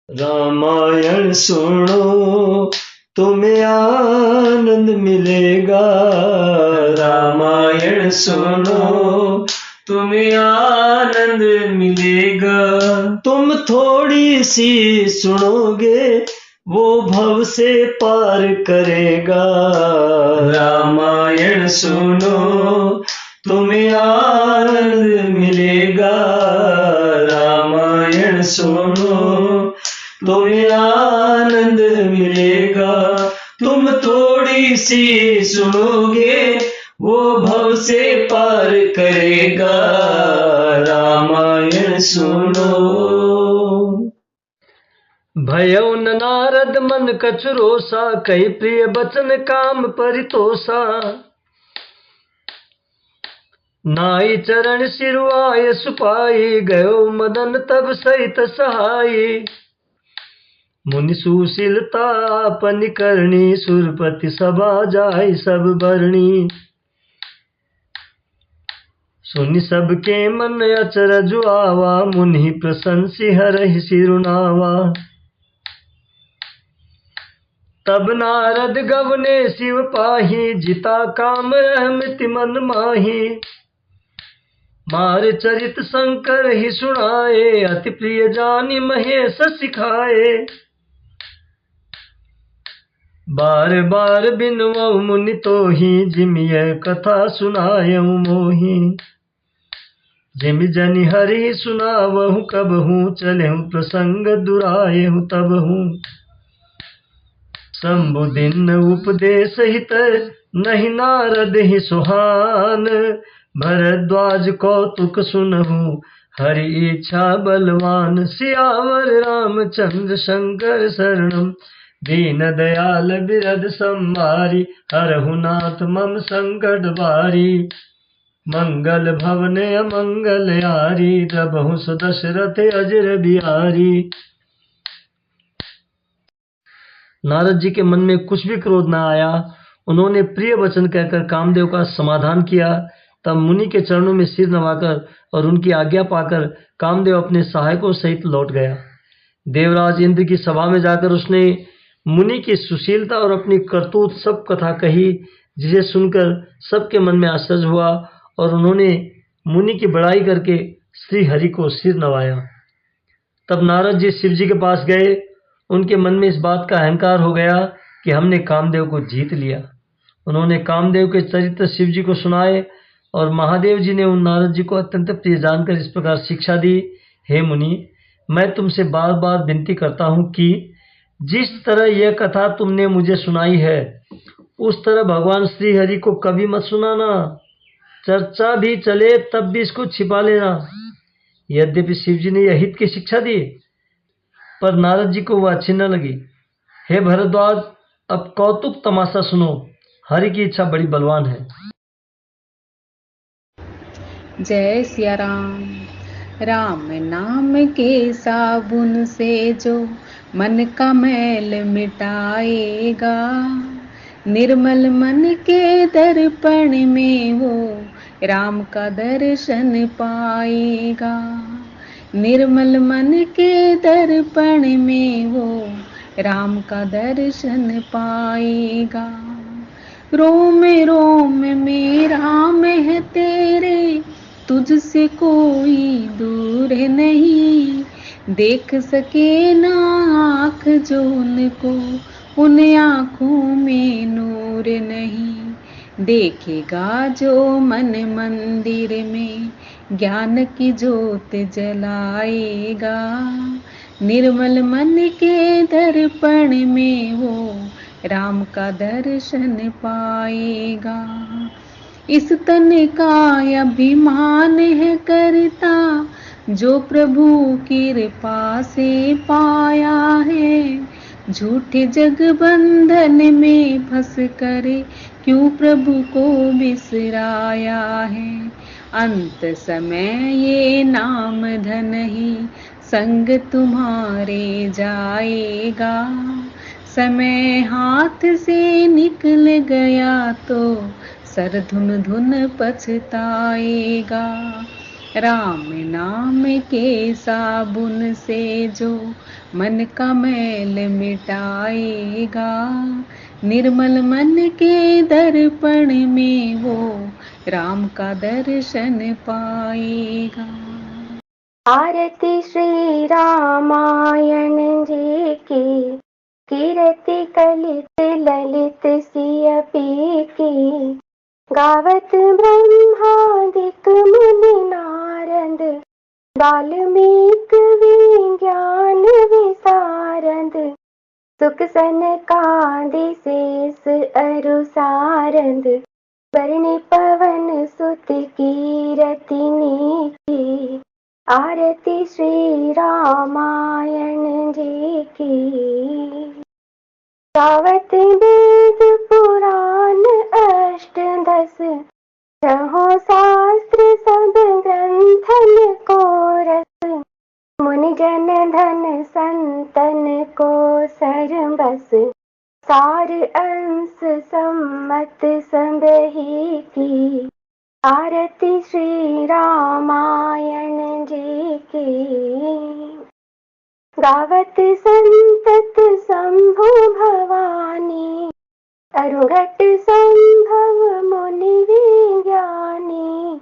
रामायण सुनो तुम्हें आनंद मिलेगा। रामायण सुनो तुम्हें आनंद मिलेगा। तुम थोड़ी सी सुनोगे वो भव से पार करेगा। रामायण सुनो तुम्हें आनंद मिलेगा। रामायण सुनो तुम्हें आनंद मिलेगा। तुम थोड़ी सी सुनोगे वो भव से पार करेगा। रामायण सुनो। भयो न नारद मन कछुरोसा, कई प्रिय बचन काम परितोषा। नाई चरण सिरुआय सुपाई, गयो मदन तब सहित सहाई। मुनि सुशीलता अपनी करनी, सुरपति सभा जाय सब बरणी। सुनि सबके मन अचरज आवा, मुनि प्रशंसी हरहि सिरुनावा। तब नारद गवने शिव पाही, जिता काम रहमति मन माही। मार चरित शंकर ही सुनाए, अति प्रिय जानि महेश सिखाए। बार बार बिनवऊ मुनि तोहि, जिमि यह कथा सुनायऊ मोहि। जिमि जनि हरि सुनावहु कबहु, चलेहु प्रसंग दुरायहु तबहु। शंभु दिन उपदेश हित, नहीं नारद ही सुहान। भरद्वाज कौतुक सुनहु, हरि इच्छा बलवान। सियावर रामचंद्र शंकर शरणम, दीन दयाल बिरद संभारी। हरहु नाथ मम संकट बारी, मंगल भवन अमंगल यारी। रबहु सुदशरथ अजर बिहारी। नारद जी के मन में कुछ भी क्रोध न आया। उन्होंने प्रिय वचन कहकर कामदेव का समाधान किया। तब मुनि के चरणों में सिर नवाकर और उनकी आज्ञा पाकर कामदेव अपने सहायकों सहित लौट गया। देवराज इंद्र की सभा में जाकर उसने मुनि की सुशीलता और अपनी करतूत सब कथा कही, जिसे सुनकर सबके मन में आश्चर्य हुआ और उन्होंने मुनि की बड़ाई करके श्री हरि को सिर नवाया। तब नारद जी शिव जी के पास गए। उनके मन में इस बात का अहंकार हो गया कि हमने कामदेव को जीत लिया। उन्होंने कामदेव के चरित्र शिव जी को सुनाए और महादेव जी ने उन नारद जी को अत्यंत प्रिय जानकर इस प्रकार शिक्षा दी। हे मुनि, मैं तुमसे बार बार विनती करता हूँ कि जिस तरह यह कथा तुमने मुझे सुनाई है, उस तरह भगवान श्री हरि को कभी मत सुनाना। चर्चा भी चले तब भी इसको छिपा लेना। यद्यपि शिव जी ने यह हित की शिक्षा दी, पर नारद जी को वह अच्छी न लगी। हे भरद्वाज, अब कौतुक तमाशा सुनो। हरि की इच्छा बड़ी बलवान है। जय सिया राम। राम नाम के साबुन से जो मन का मैल मिटाएगा, निर्मल मन के दर्पण में वो राम का दर्शन पाएगा। निर्मल मन के दर्पण में वो राम का दर्शन पाएगा। रोम रोम में राम है तेरे, तुझसे कोई दूर नहीं। देख सके ना आँख जो उनको, उन आँखों में नूर नहीं। देखेगा जो मन मंदिर में, ज्ञान की ज्योत जलाएगा। निर्मल मन के दर्पण में वो राम का दर्शन पाएगा। इस तन का अभिमान है करता, जो प्रभु कृपा से पाया है। झूठे जग बंधन में फंस कर क्यों प्रभु को बिसराया है। अंत समय ये नाम धन ही संग तुम्हारे जाएगा। समय हाथ से निकल गया तो सर धुन धुन पछताएगा। राम नाम के साबुन से जो मन का मैल मिटाएगा, निर्मल मन के दर्पण में वो राम का दर्शन पाएगा। आरती श्री रामायण जी की, कीर्ति कलित ललित सिय पी की। गावत ब्रह्मादिक मुनि नारद, वाल्मीक विज्ञान विशारद। सुख सनकादि शेष अरु सारद, बरनि पवन सुत कीरति नीकी। आरती श्री रामायण जी की। गावत वेद पुराण अष्ट दस, छहो शास्त्र सब ग्रंथन को रस। मुनि जन धन संतन को सरबस, सार अंश सम्मत संबही की। आरती श्री रामायण जी की। गावत संतत शंभु भवानी, अरुघट संभव मुनि विज्ञानी।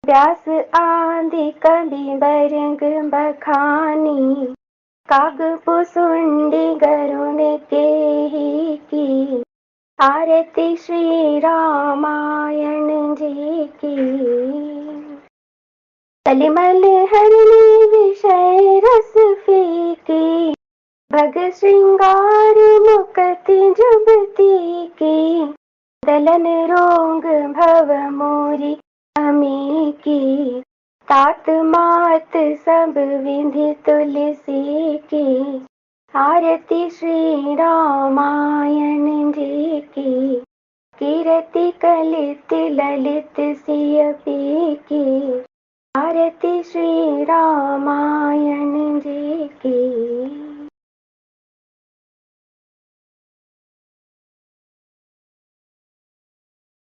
व्यास आदि कवि बरंग बखानी, काग पुसुंडी गरुण के ही की। आरती श्री रामायण जी की। कलिमल हरणी विषय रस फीकी, भग श्रृंगार मुकति जुबती की। दलन रोग भव मोरी अमी की, तात मात सब विधि तुलसी की। आरती श्री रामायण जी की। कीर्ति कलित ललित सिय पी की। आरती श्री रामायण जी की।